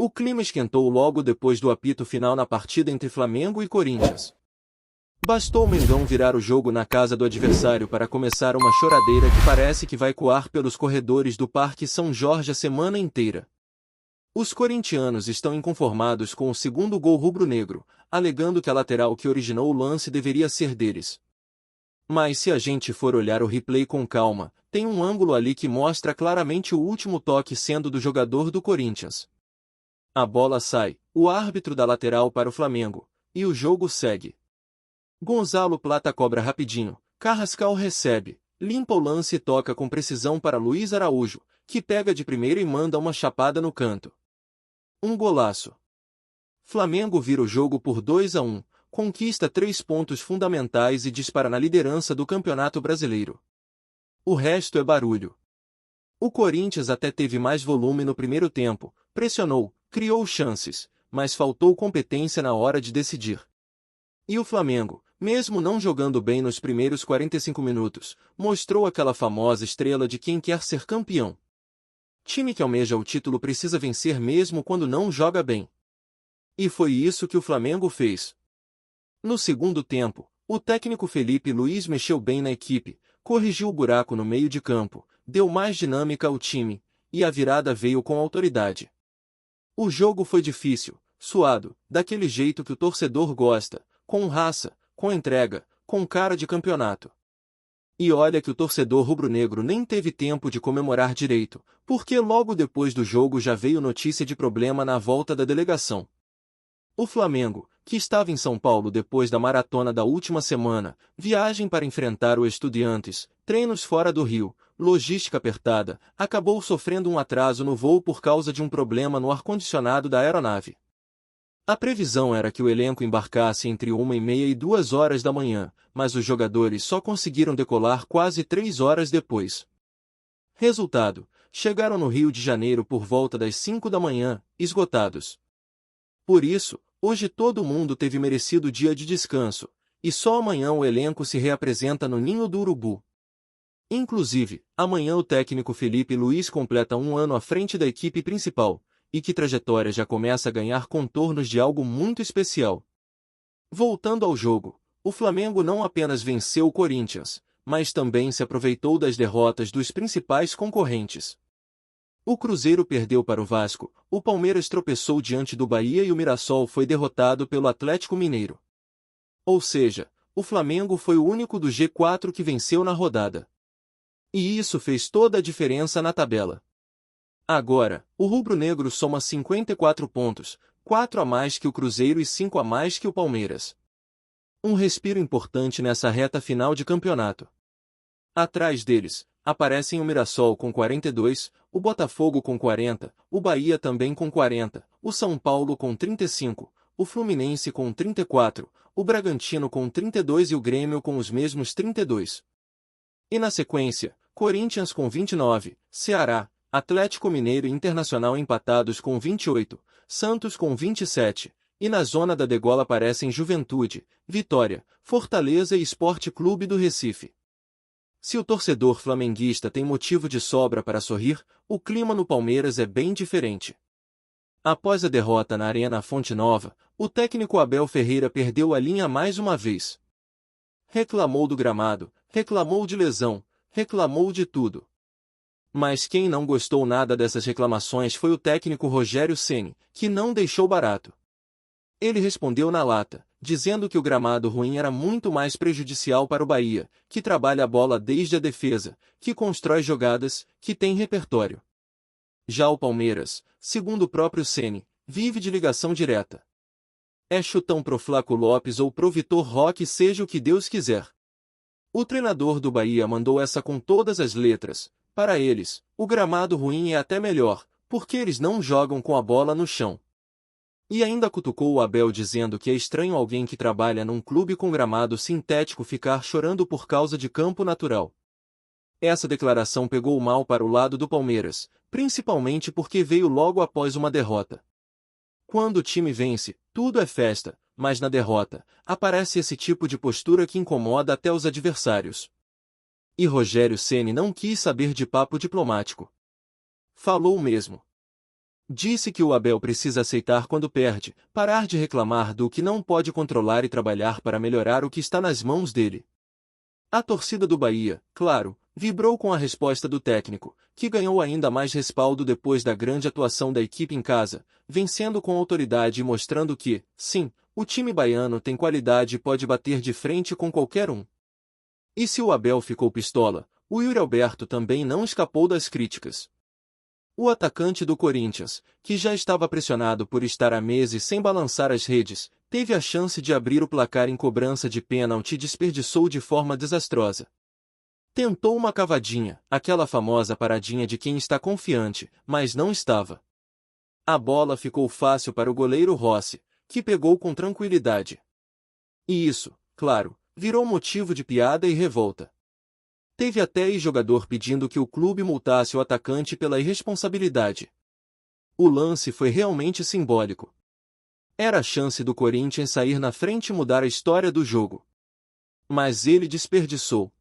O clima esquentou logo depois do apito final na partida entre Flamengo e Corinthians. Bastou o Mengão virar o jogo na casa do adversário para começar uma choradeira que parece que vai coar pelos corredores do Parque São Jorge a semana inteira. Os corintianos estão inconformados com o segundo gol rubro-negro, alegando que a lateral que originou o lance deveria ser deles. Mas se a gente for olhar o replay com calma, tem um ângulo ali que mostra claramente o último toque sendo do jogador do Corinthians. A bola sai, o árbitro dá lateral para o Flamengo, e o jogo segue. Gonzalo Plata cobra rapidinho, Carrascal recebe, limpa o lance e toca com precisão para Luiz Araújo, que pega de primeira e manda uma chapada no canto. Um golaço. Flamengo vira o jogo por 2-1, conquista 3 pontos fundamentais e dispara na liderança do Campeonato Brasileiro. O resto é barulho. O Corinthians até teve mais volume no primeiro tempo, pressionou, criou chances, mas faltou competência na hora de decidir. E o Flamengo, mesmo não jogando bem nos primeiros 45 minutos, mostrou aquela famosa estrela de quem quer ser campeão. Time que almeja o título precisa vencer mesmo quando não joga bem. E foi isso que o Flamengo fez. No segundo tempo, o técnico Felipe Luiz mexeu bem na equipe, corrigiu o buraco no meio de campo, deu mais dinâmica ao time, e a virada veio com autoridade. O jogo foi difícil, suado, daquele jeito que o torcedor gosta, com raça, com entrega, com cara de campeonato. E olha que o torcedor rubro-negro nem teve tempo de comemorar direito, porque logo depois do jogo já veio notícia de problema na volta da delegação. O Flamengo, que estava em São Paulo depois da maratona da última semana, viagem para enfrentar o Estudiantes, treinos fora do Rio, logística apertada, acabou sofrendo um atraso no voo por causa de um problema no ar-condicionado da aeronave. A previsão era que o elenco embarcasse entre 1h30 e 2h da manhã, mas os jogadores só conseguiram decolar quase 3 horas depois. Resultado, chegaram no Rio de Janeiro por volta das 5 da manhã, esgotados. Por isso, hoje todo mundo teve merecido dia de descanso, e só amanhã o elenco se reapresenta no Ninho do Urubu. Inclusive, amanhã o técnico Felipe Luiz completa 1 ano à frente da equipe principal, e que trajetória já começa a ganhar contornos de algo muito especial. Voltando ao jogo, o Flamengo não apenas venceu o Corinthians, mas também se aproveitou das derrotas dos principais concorrentes. O Cruzeiro perdeu para o Vasco, o Palmeiras tropeçou diante do Bahia e o Mirassol foi derrotado pelo Atlético Mineiro. Ou seja, o Flamengo foi o único do G4 que venceu na rodada. E isso fez toda a diferença na tabela. Agora, o rubro-negro soma 54 pontos, 4 a mais que o Cruzeiro e 5 a mais que o Palmeiras. Um respiro importante nessa reta final de campeonato. Atrás deles, aparecem o Mirassol com 42, o Botafogo com 40, o Bahia também com 40, o São Paulo com 35, o Fluminense com 34, o Bragantino com 32 e o Grêmio com os mesmos 32. E na sequência, Corinthians com 29, Ceará, Atlético Mineiro e Internacional empatados com 28, Santos com 27, e na zona da degola aparecem Juventude, Vitória, Fortaleza e Sport Clube do Recife. Se o torcedor flamenguista tem motivo de sobra para sorrir, o clima no Palmeiras é bem diferente. Após a derrota na Arena Fonte Nova, o técnico Abel Ferreira perdeu a linha mais uma vez. Reclamou do gramado, reclamou de lesão, reclamou de tudo. Mas quem não gostou nada dessas reclamações foi o técnico Rogério Ceni, que não deixou barato. Ele respondeu na lata, dizendo que o gramado ruim era muito mais prejudicial para o Bahia, que trabalha a bola desde a defesa, que constrói jogadas, que tem repertório. Já o Palmeiras, segundo o próprio Ceni, vive de ligação direta. É chutão pro Flaco Lopes ou pro Vitor Roque, seja o que Deus quiser. O treinador do Bahia mandou essa com todas as letras. Para eles, o gramado ruim é até melhor, porque eles não jogam com a bola no chão. E ainda cutucou o Abel dizendo que é estranho alguém que trabalha num clube com gramado sintético ficar chorando por causa de campo natural. Essa declaração pegou mal para o lado do Palmeiras, principalmente porque veio logo após uma derrota. Quando o time vence, tudo é festa, mas na derrota, aparece esse tipo de postura que incomoda até os adversários. E Rogério Ceni não quis saber de papo diplomático. Falou mesmo. Disse que o Abel precisa aceitar quando perde, parar de reclamar do que não pode controlar e trabalhar para melhorar o que está nas mãos dele. A torcida do Bahia, claro, vibrou com a resposta do técnico, que ganhou ainda mais respaldo depois da grande atuação da equipe em casa, vencendo com autoridade e mostrando que, sim, o time baiano tem qualidade e pode bater de frente com qualquer um. E se o Abel ficou pistola, o Yuri Alberto também não escapou das críticas. O atacante do Corinthians, que já estava pressionado por estar há meses sem balançar as redes, teve a chance de abrir o placar em cobrança de pênalti e desperdiçou de forma desastrosa. Tentou uma cavadinha, aquela famosa paradinha de quem está confiante, mas não estava. A bola ficou fácil para o goleiro Rossi, que pegou com tranquilidade. E isso, claro, virou motivo de piada e revolta. Teve até jogador pedindo que o clube multasse o atacante pela irresponsabilidade. O lance foi realmente simbólico. Era a chance do Corinthians sair na frente e mudar a história do jogo. Mas ele desperdiçou.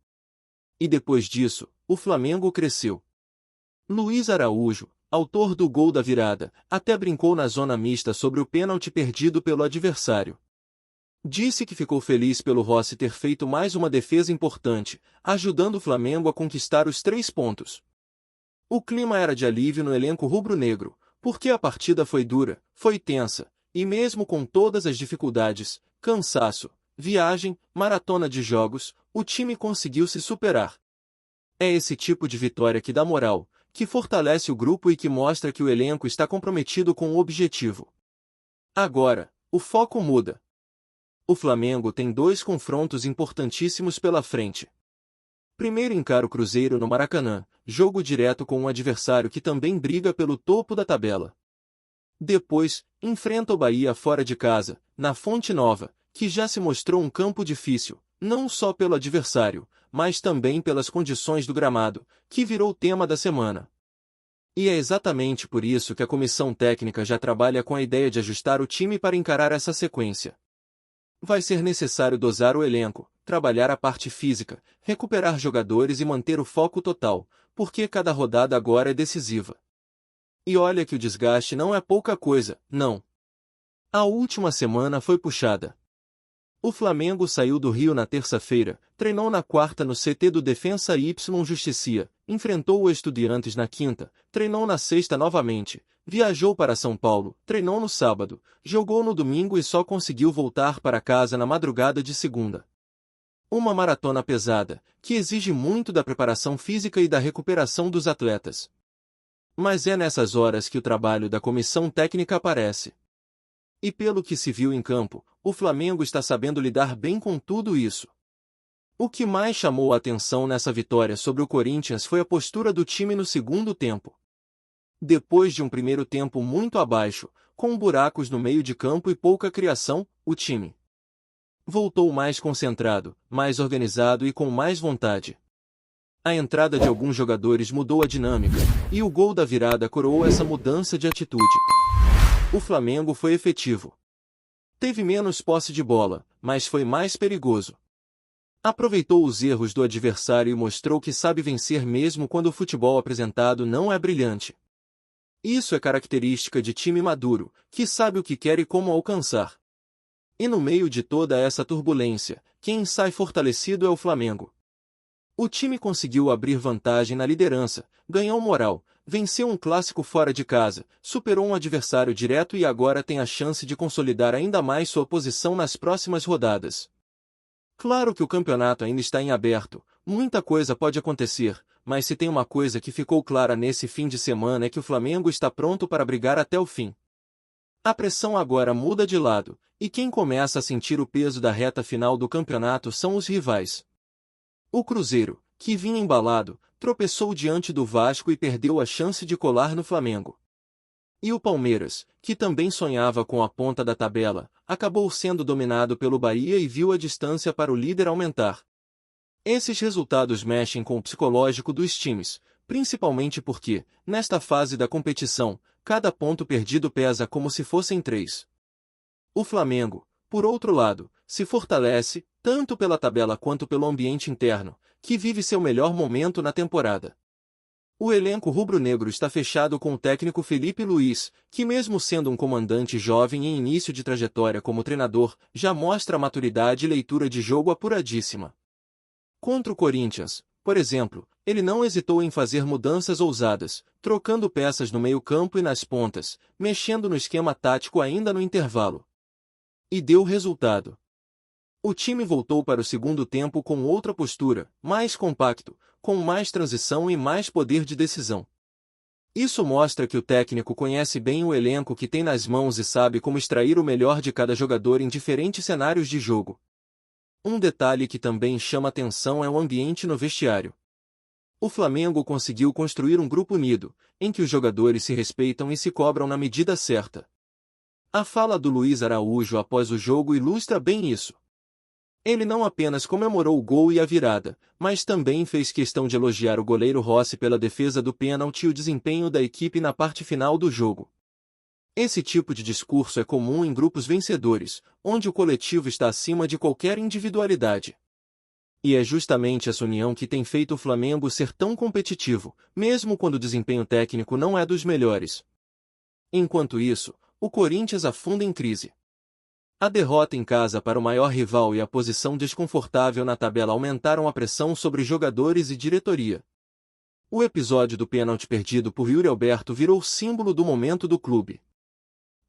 E depois disso, o Flamengo cresceu. Luiz Araújo, autor do gol da virada, até brincou na zona mista sobre o pênalti perdido pelo adversário. Disse que ficou feliz pelo Rossi ter feito mais uma defesa importante, ajudando o Flamengo a conquistar os 3 pontos. O clima era de alívio no elenco rubro-negro, porque a partida foi dura, foi tensa, e mesmo com todas as dificuldades, cansaço, viagem, maratona de jogos, o time conseguiu se superar. É esse tipo de vitória que dá moral, que fortalece o grupo e que mostra que o elenco está comprometido com o objetivo. Agora, o foco muda. O Flamengo tem 2 confrontos importantíssimos pela frente. Primeiro encara o Cruzeiro no Maracanã, jogo direto com um adversário que também briga pelo topo da tabela. Depois, enfrenta o Bahia fora de casa, na Fonte Nova, que já se mostrou um campo difícil, não só pelo adversário, mas também pelas condições do gramado, que virou tema da semana. E é exatamente por isso que a comissão técnica já trabalha com a ideia de ajustar o time para encarar essa sequência. Vai ser necessário dosar o elenco, trabalhar a parte física, recuperar jogadores e manter o foco total, porque cada rodada agora é decisiva. E olha que o desgaste não é pouca coisa, não. A última semana foi puxada. O Flamengo saiu do Rio na terça-feira, treinou na quarta no CT do Defensa Y Justicia, enfrentou o Estudiantes na quinta, treinou na sexta novamente, viajou para São Paulo, treinou no sábado, jogou no domingo e só conseguiu voltar para casa na madrugada de segunda. Uma maratona pesada, que exige muito da preparação física e da recuperação dos atletas. Mas é nessas horas que o trabalho da comissão técnica aparece. E pelo que se viu em campo, o Flamengo está sabendo lidar bem com tudo isso. O que mais chamou a atenção nessa vitória sobre o Corinthians foi a postura do time no segundo tempo. Depois de um primeiro tempo muito abaixo, com buracos no meio de campo e pouca criação, o time voltou mais concentrado, mais organizado e com mais vontade. A entrada de alguns jogadores mudou a dinâmica, e o gol da virada coroou essa mudança de atitude. O Flamengo foi efetivo. Teve menos posse de bola, mas foi mais perigoso. Aproveitou os erros do adversário e mostrou que sabe vencer mesmo quando o futebol apresentado não é brilhante. Isso é característica de time maduro, que sabe o que quer e como alcançar. E no meio de toda essa turbulência, quem sai fortalecido é o Flamengo. O time conseguiu abrir vantagem na liderança, ganhou moral, venceu um clássico fora de casa, superou um adversário direto e agora tem a chance de consolidar ainda mais sua posição nas próximas rodadas. Claro que o campeonato ainda está em aberto, muita coisa pode acontecer, mas se tem uma coisa que ficou clara nesse fim de semana é que o Flamengo está pronto para brigar até o fim. A pressão agora muda de lado, e quem começa a sentir o peso da reta final do campeonato são os rivais. O Cruzeiro, que vinha embalado, tropeçou diante do Vasco e perdeu a chance de colar no Flamengo. E o Palmeiras, que também sonhava com a ponta da tabela, acabou sendo dominado pelo Bahia e viu a distância para o líder aumentar. Esses resultados mexem com o psicológico dos times, principalmente porque, nesta fase da competição, cada ponto perdido pesa como se fossem 3. O Flamengo, por outro lado, se fortalece, tanto pela tabela quanto pelo ambiente interno, que vive seu melhor momento na temporada. O elenco rubro-negro está fechado com o técnico Felipe Luiz, que mesmo sendo um comandante jovem em início de trajetória como treinador, já mostra maturidade e leitura de jogo apuradíssima. Contra o Corinthians, por exemplo, ele não hesitou em fazer mudanças ousadas, trocando peças no meio-campo e nas pontas, mexendo no esquema tático ainda no intervalo. E deu resultado. O time voltou para o segundo tempo com outra postura, mais compacto, com mais transição e mais poder de decisão. Isso mostra que o técnico conhece bem o elenco que tem nas mãos e sabe como extrair o melhor de cada jogador em diferentes cenários de jogo. Um detalhe que também chama atenção é o ambiente no vestiário. O Flamengo conseguiu construir um grupo unido, em que os jogadores se respeitam e se cobram na medida certa. A fala do Luiz Araújo após o jogo ilustra bem isso. Ele não apenas comemorou o gol e a virada, mas também fez questão de elogiar o goleiro Rossi pela defesa do pênalti e o desempenho da equipe na parte final do jogo. Esse tipo de discurso é comum em grupos vencedores, onde o coletivo está acima de qualquer individualidade. E é justamente essa união que tem feito o Flamengo ser tão competitivo, mesmo quando o desempenho técnico não é dos melhores. Enquanto isso, o Corinthians afunda em crise. A derrota em casa para o maior rival e a posição desconfortável na tabela aumentaram a pressão sobre jogadores e diretoria. O episódio do pênalti perdido por Yuri Alberto virou símbolo do momento do clube.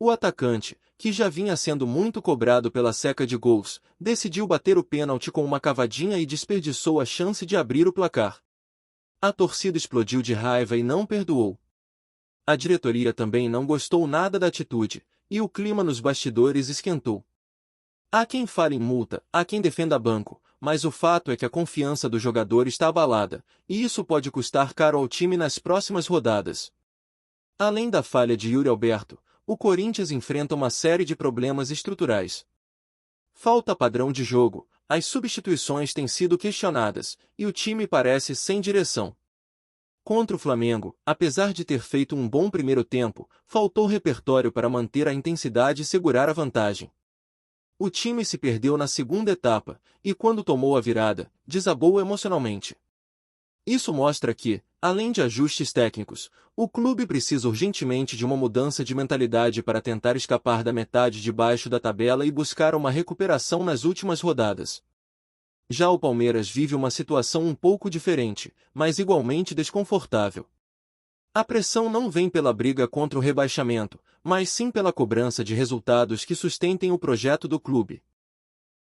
O atacante, que já vinha sendo muito cobrado pela seca de gols, decidiu bater o pênalti com uma cavadinha e desperdiçou a chance de abrir o placar. A torcida explodiu de raiva e não perdoou. A diretoria também não gostou nada da atitude, e o clima nos bastidores esquentou. Há quem fale em multa, há quem defenda banco, mas o fato é que a confiança do jogador está abalada, e isso pode custar caro ao time nas próximas rodadas. Além da falha de Yuri Alberto, o Corinthians enfrenta uma série de problemas estruturais. Falta padrão de jogo, as substituições têm sido questionadas, e o time parece sem direção. Contra o Flamengo, apesar de ter feito um bom primeiro tempo, faltou repertório para manter a intensidade e segurar a vantagem. O time se perdeu na segunda etapa, e quando tomou a virada, desabou emocionalmente. Isso mostra que, além de ajustes técnicos, o clube precisa urgentemente de uma mudança de mentalidade para tentar escapar da metade de baixo da tabela e buscar uma recuperação nas últimas rodadas. Já o Palmeiras vive uma situação um pouco diferente, mas igualmente desconfortável. A pressão não vem pela briga contra o rebaixamento, mas sim pela cobrança de resultados que sustentem o projeto do clube.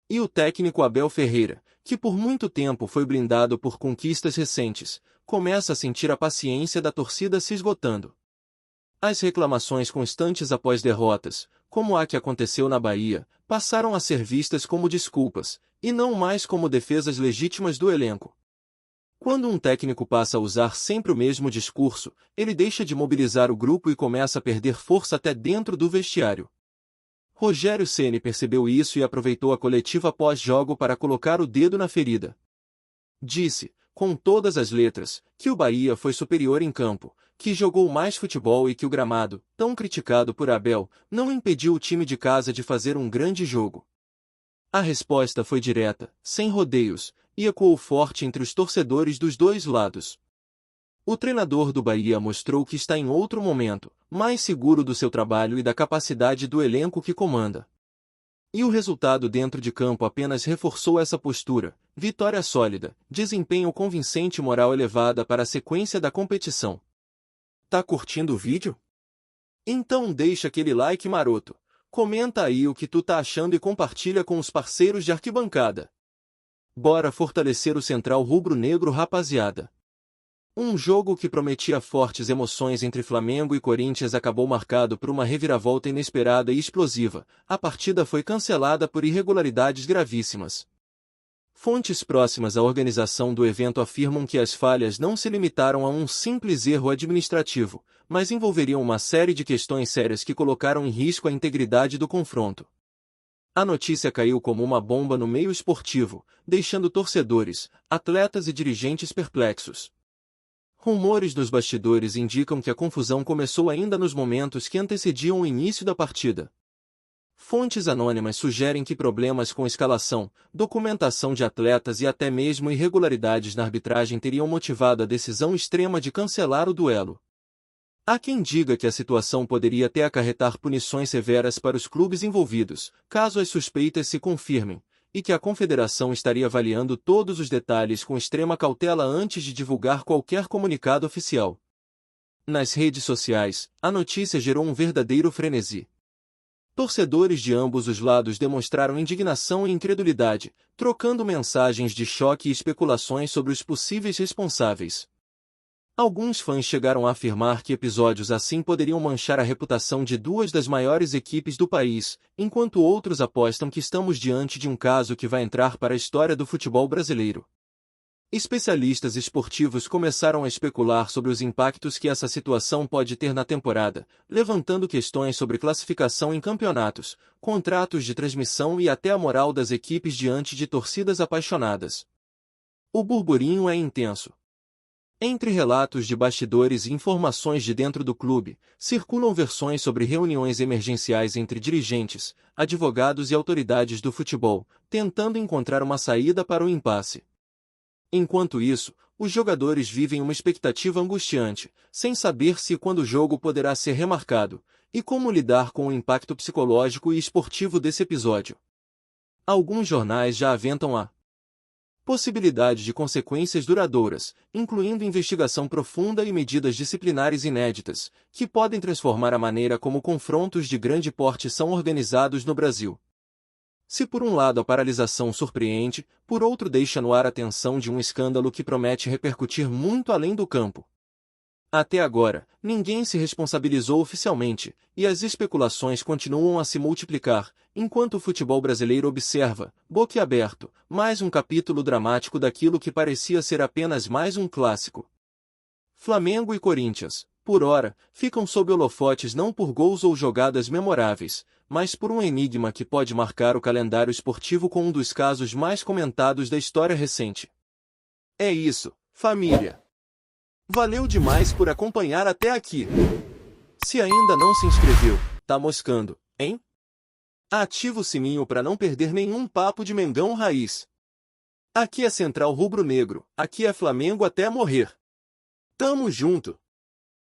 E o técnico Abel Ferreira, que por muito tempo foi blindado por conquistas recentes, começa a sentir a paciência da torcida se esgotando. As reclamações constantes após derrotas, como a que aconteceu na Bahia, passaram a ser vistas como desculpas, e não mais como defesas legítimas do elenco. Quando um técnico passa a usar sempre o mesmo discurso, ele deixa de mobilizar o grupo e começa a perder força até dentro do vestiário. Rogério Ceni percebeu isso e aproveitou a coletiva pós-jogo para colocar o dedo na ferida. Disse, com todas as letras, que o Bahia foi superior em campo, que jogou mais futebol e que o gramado, tão criticado por Abel, não impediu o time de casa de fazer um grande jogo. A resposta foi direta, sem rodeios, e ecoou forte entre os torcedores dos dois lados. O treinador do Bahia mostrou que está em outro momento, mais seguro do seu trabalho e da capacidade do elenco que comanda. E o resultado dentro de campo apenas reforçou essa postura, vitória sólida, desempenho convincente e moral elevada para a sequência da competição. Tá curtindo o vídeo? Então deixa aquele like maroto, comenta aí o que tu tá achando e compartilha com os parceiros de arquibancada. Bora fortalecer o Central Rubro-Negro, rapaziada. Um jogo que prometia fortes emoções entre Flamengo e Corinthians acabou marcado por uma reviravolta inesperada e explosiva. A partida foi cancelada por irregularidades gravíssimas. Fontes próximas à organização do evento afirmam que as falhas não se limitaram a um simples erro administrativo, mas envolveriam uma série de questões sérias que colocaram em risco a integridade do confronto. A notícia caiu como uma bomba no meio esportivo, deixando torcedores, atletas e dirigentes perplexos. Rumores nos bastidores indicam que a confusão começou ainda nos momentos que antecediam o início da partida. Fontes anônimas sugerem que problemas com escalação, documentação de atletas e até mesmo irregularidades na arbitragem teriam motivado a decisão extrema de cancelar o duelo. Há quem diga que a situação poderia até acarretar punições severas para os clubes envolvidos, caso as suspeitas se confirmem, e que a confederação estaria avaliando todos os detalhes com extrema cautela antes de divulgar qualquer comunicado oficial. Nas redes sociais, a notícia gerou um verdadeiro frenesi. Torcedores de ambos os lados demonstraram indignação e incredulidade, trocando mensagens de choque e especulações sobre os possíveis responsáveis. Alguns fãs chegaram a afirmar que episódios assim poderiam manchar a reputação de duas das maiores equipes do país, enquanto outros apostam que estamos diante de um caso que vai entrar para a história do futebol brasileiro. Especialistas esportivos começaram a especular sobre os impactos que essa situação pode ter na temporada, levantando questões sobre classificação em campeonatos, contratos de transmissão e até a moral das equipes diante de torcidas apaixonadas. O burburinho é intenso. Entre relatos de bastidores e informações de dentro do clube, circulam versões sobre reuniões emergenciais entre dirigentes, advogados e autoridades do futebol, tentando encontrar uma saída para o impasse. Enquanto isso, os jogadores vivem uma expectativa angustiante, sem saber se e quando o jogo poderá ser remarcado, e como lidar com o impacto psicológico e esportivo desse episódio. Alguns jornais já aventam a possibilidade de consequências duradouras, incluindo investigação profunda e medidas disciplinares inéditas, que podem transformar a maneira como confrontos de grande porte são organizados no Brasil. Se por um lado a paralisação surpreende, por outro deixa no ar a tensão de um escândalo que promete repercutir muito além do campo. Até agora, ninguém se responsabilizou oficialmente, e as especulações continuam a se multiplicar, enquanto o futebol brasileiro observa, boquiaberto, mais um capítulo dramático daquilo que parecia ser apenas mais um clássico. Flamengo e Corinthians, por ora, ficam sob holofotes não por gols ou jogadas memoráveis, mas por um enigma que pode marcar o calendário esportivo com um dos casos mais comentados da história recente. É isso, família! Valeu demais por acompanhar até aqui. Se ainda não se inscreveu, tá moscando, hein? Ativa o sininho para não perder nenhum papo de Mengão Raiz. Aqui é Central Rubro Negro, aqui é Flamengo até morrer. Tamo junto!